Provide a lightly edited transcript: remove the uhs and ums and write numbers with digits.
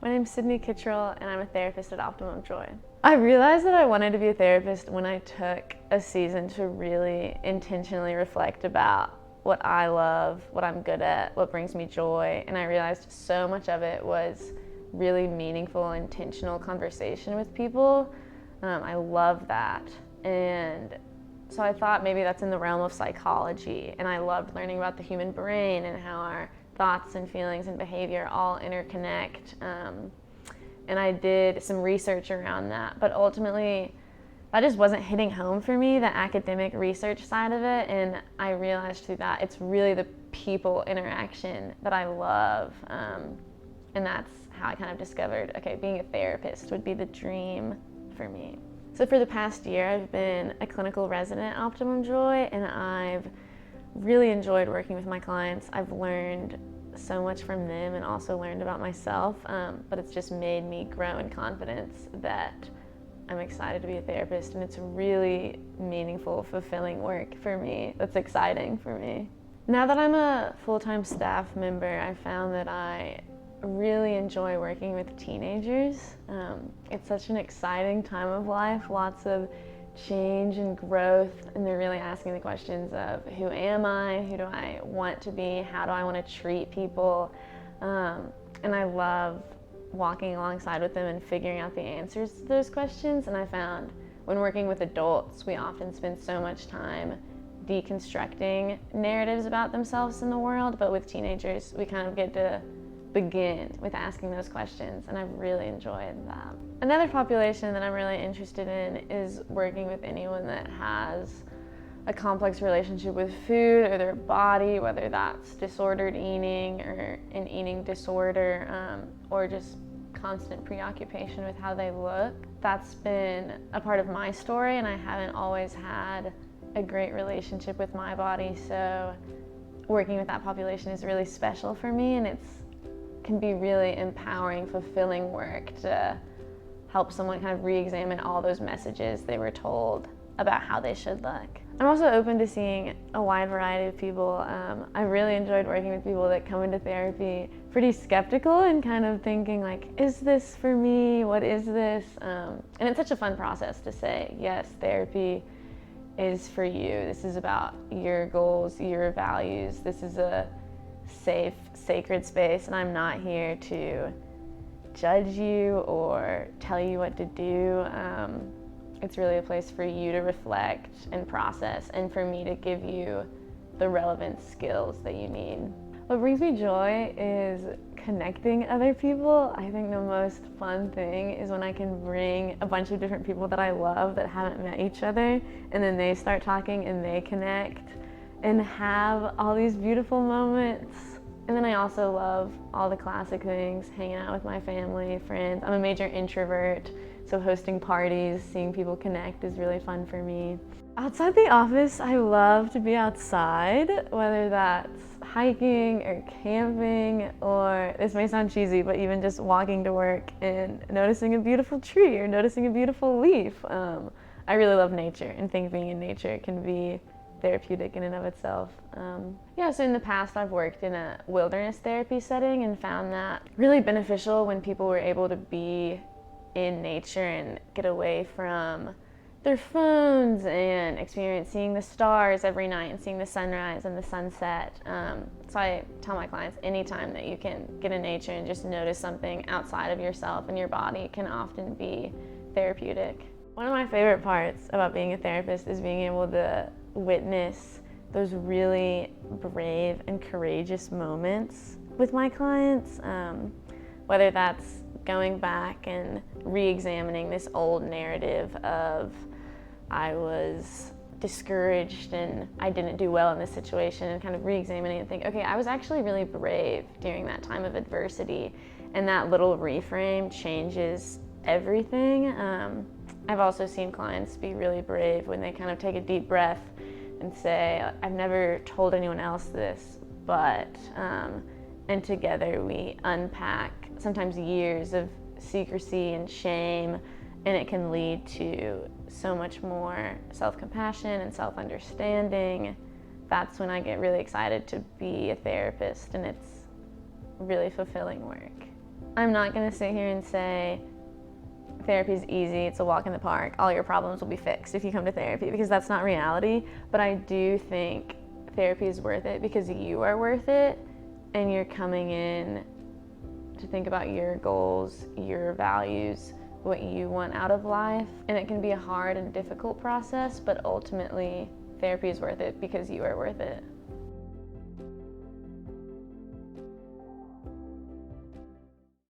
My name's Sydney Kittrell, and I'm a therapist at Optimum Joy. I realized that I wanted to be a therapist when I took a season to really intentionally reflect about what I love, what I'm good at, what brings me joy, and I realized so much of it was really meaningful, intentional conversation with people. I love that, and so I thought maybe that's in the realm of psychology, and I loved learning about the human brain and how our thoughts and feelings and behavior all interconnect. And I did some research around that, but ultimately that just wasn't hitting home for me, the academic research side of it, and I realized through that it's really the people interaction that I love, and that's how I kind of discovered, okay, being a therapist would be the dream for me. So for the past year, I've been a clinical resident at Optimum Joy, and I've really enjoyed working with my clients. I've learned so much from them and also learned about myself, but it's just made me grow in confidence that I'm excited to be a therapist, and it's really meaningful, fulfilling work for me. That's exciting for me. Now that I'm a full-time staff member, I found that I really enjoy working with teenagers. It's such an exciting time of life, lots of change and growth, and they're really asking the questions of who am I, who do I want to be, how do I want to treat people, and I love walking alongside with them and figuring out the answers to those questions. And I found when working with adults, we often spend so much time deconstructing narratives about themselves in the world, but with teenagers we kind of get to begin with asking those questions, and I've really enjoyed that. Another population that I'm really interested in is working with anyone that has a complex relationship with food or their body, whether that's disordered eating or an eating disorder, or just constant preoccupation with how they look. That's been a part of my story, and I haven't always had a great relationship with my body, so working with that population is really special for me, and it can be really empowering, fulfilling work to help someone kind of re-examine all those messages they were told about how they should look. I'm also open to seeing a wide variety of people. I really enjoyed working with people that come into therapy pretty skeptical and kind of thinking like, is this for me? What is this? And it's such a fun process to say, yes, therapy is for you. This is about your goals, your values. This is a safe, sacred space, and I'm not here to judge you or tell you what to do. It's really a place for you to reflect and process, and for me to give you the relevant skills that you need. What brings me joy is connecting other people. I think the most fun thing is when I can bring a bunch of different people that I love that haven't met each other, and then they start talking and they connect and have all these beautiful moments. And then I also love all the classic things, hanging out with my family, friends. I'm a major introvert, so hosting parties, seeing people connect is really fun for me. Outside the office, I love to be outside, whether that's hiking or camping, or, this may sound cheesy, but even just walking to work and noticing a beautiful tree or noticing a beautiful leaf. I really love nature, and think being in nature can be therapeutic in and of itself. So in the past I've worked in a wilderness therapy setting and found that really beneficial when people were able to be in nature and get away from their phones and experience seeing the stars every night and seeing the sunrise and the sunset. So I tell my clients, anytime that you can get in nature and just notice something outside of yourself and your body can often be therapeutic. One of my favorite parts about being a therapist is being able to witness those really brave and courageous moments with my clients, whether that's going back and re-examining this old narrative of I was discouraged and I didn't do well in this situation, and kind of re-examining and think, okay, I was actually really brave during that time of adversity, and that little reframe changes everything. I've also seen clients be really brave when they kind of take a deep breath and say, I've never told anyone else this, but, and together we unpack sometimes years of secrecy and shame, and it can lead to so much more self-compassion and self-understanding. That's when I get really excited to be a therapist, and it's really fulfilling work. I'm not gonna sit here and say therapy is easy, it's a walk in the park, all your problems will be fixed if you come to therapy, because that's not reality. But I do think therapy is worth it because you are worth it, and you're coming in to think about your goals, your values, what you want out of life. And it can be a hard and difficult process, but ultimately therapy is worth it because you are worth it.